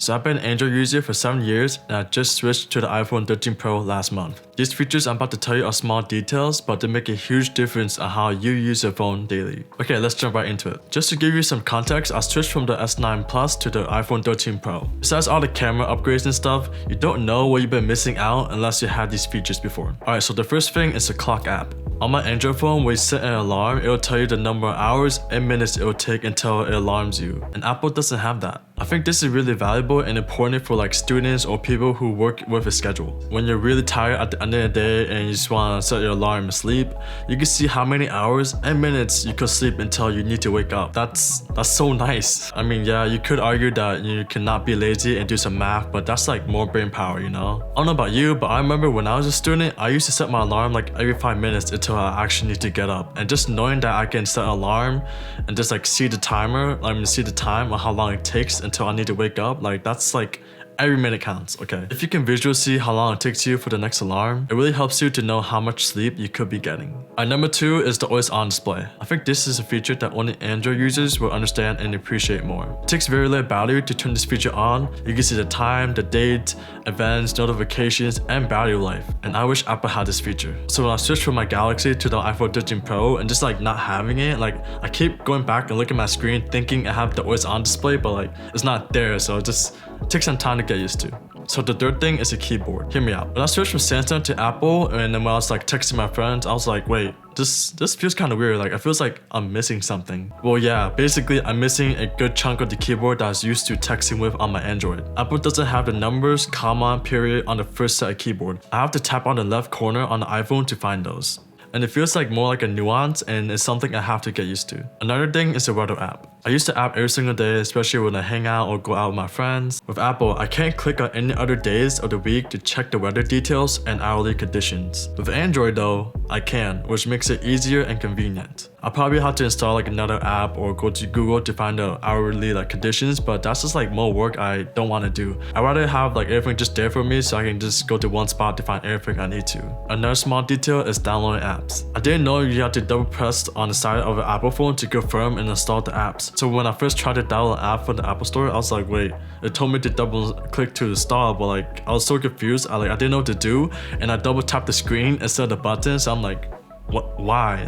So I've been an Android user for 7 years and I just switched to the iPhone 13 Pro last month. These features I'm about to tell you are small details, but they make a huge difference on how you use your phone daily. Okay, let's jump right into it. Just to give you some context, I switched from the S9 Plus to the iPhone 13 Pro. Besides all the camera upgrades and stuff, you don't know what you've been missing out unless you had these features before. Alright, so the first thing is the clock app. On my Android phone, when you set an alarm, it will tell you the number of hours and minutes it will take until it alarms you. And Apple doesn't have that. I think this is really valuable and important for like students or people who work with a schedule. When you're really tired at the end of the day and you just want to set your alarm and sleep, you can see how many hours and minutes you could sleep until you need to wake up. That's so nice. I mean, yeah, you could argue that you cannot be lazy and do some math, but that's like more brain power, you know? I don't know about you, but I remember when I was a student, I used to set my alarm like every 5 minutes until I actually need to get up. And just knowing that I can set an alarm and just like see the timer, see the time or how long it takes until I need to wake up, like that's like every minute counts, okay? If you can visually see how long it takes you for the next alarm, it really helps you to know how much sleep you could be getting. Number 2 is the always on display. I think this is a feature that only Android users will understand and appreciate more. It takes very little battery to turn this feature on. You can see the time, the date, events, notifications, and battery life. And I wish Apple had this feature. So when I switched from my Galaxy to the iPhone 13 Pro and just like not having it, like I keep going back and looking at my screen thinking I have the always on display, but like it's not there, so it just takes some time to get used to. So the third thing is a keyboard. Hear me out. When I switched from Samsung to Apple and then when I was like texting my friends, I was like, wait, this feels kind of weird. Like it feels like I'm missing something. Well, yeah, basically I'm missing a good chunk of the keyboard that I was used to texting with on my Android. Apple doesn't have the numbers, comma, period on the first set of keyboard. I have to tap on the left corner on the iPhone to find those. And it feels like more like a nuance and it's something I have to get used to. Another thing is the weather app. I use the app every single day, especially when I hang out or go out with my friends. With Apple, I can't click on any other days of the week to check the weather details and hourly conditions. With Android though, I can, which makes it easier and convenient. I'll probably have to install like another app or go to Google to find the hourly like conditions, but that's just like more work I don't want to do. I'd rather have like everything just there for me so I can just go to one spot to find everything I need to. Another small detail is downloading apps. I didn't know you have to double press on the side of an Apple phone to confirm and install the apps. So when I first tried to download an app from the Apple Store, I was like, wait, it told me to double click to install, but like I was so confused. I didn't know what to do, and I double tapped the screen instead of the button. So I'm like, what? Why?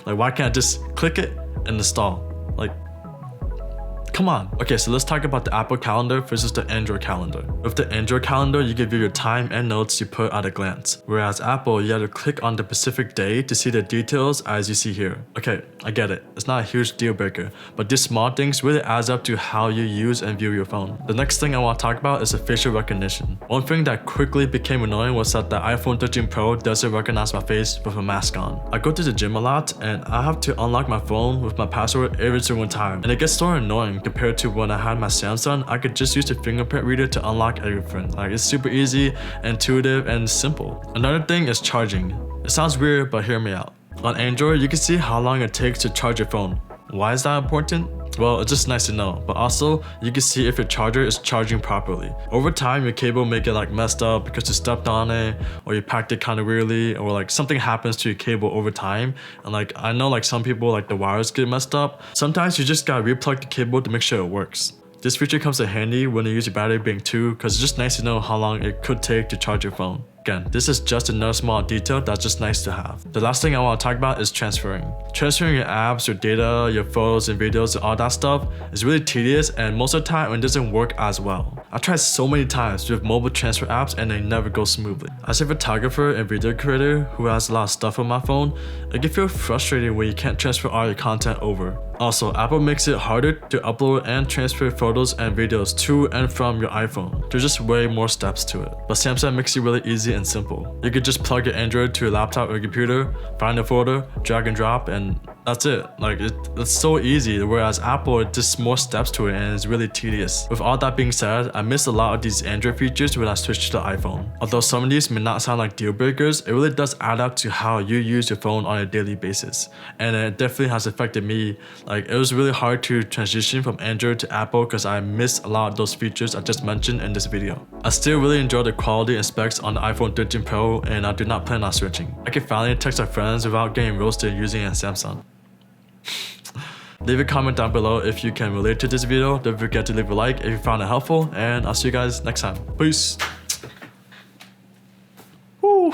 Like why can't I just click it and install? Like, come on. Okay, so let's talk about the Apple Calendar versus the Android Calendar. With the Android Calendar, you can view your time and notes you put at a glance. Whereas Apple, you have to click on the specific day to see the details as you see here. Okay, I get it. It's not a huge deal breaker, but these small things really adds up to how you use and view your phone. The next thing I want to talk about is the facial recognition. One thing that quickly became annoying was that the iPhone 13 Pro doesn't recognize my face with a mask on. I go to the gym a lot and I have to unlock my phone with my password every single time, and it gets so annoying. Compared to when I had my Samsung, I could just use the fingerprint reader to unlock everything. Like it's super easy, intuitive, and simple. Another thing is charging. It sounds weird, but hear me out. On Android, you can see how long it takes to charge your phone. Why is that important? Well, it's just nice to know, but also you can see if your charger is charging properly. Over time, your cable may get like messed up because you stepped on it or you packed it kind of weirdly, or like something happens to your cable over time. And like I know like some people like the wires get messed up. Sometimes you just gotta replug the cable to make sure it works. This feature comes in handy when you use your battery bank too, because it's just nice to know how long it could take to charge your phone. Again, this is just another small detail that's just nice to have. The last thing I want to talk about is transferring. Transferring your apps, your data, your photos and videos, and all that stuff is really tedious, and most of the time it doesn't work as well. I've tried so many times with mobile transfer apps and they never go smoothly. As a photographer and video creator who has a lot of stuff on my phone, it can feel frustrating when you can't transfer all your content over. Also, Apple makes it harder to upload and transfer photos and videos to and from your iPhone. There's just way more steps to it. But Samsung makes it really easy and simple. You could just plug your Android to your laptop or computer, find a folder, drag and drop, and that's it. Like it's so easy, whereas Apple, it's just more steps to it and it's really tedious. With all that being said, I miss a lot of these Android features when I switched to the iPhone. Although some of these may not sound like deal breakers, it really does add up to how you use your phone on a daily basis. And it definitely has affected me. Like it was really hard to transition from Android to Apple because I missed a lot of those features I just mentioned in this video. I still really enjoy the quality and specs on the iPhone 13 Pro, and I do not plan on switching. I can finally text my friends without getting roasted using a Samsung. Leave a comment down below if you can relate to this video. Don't forget to leave a like if you found it helpful, and I'll see you guys next time. Peace. Woo.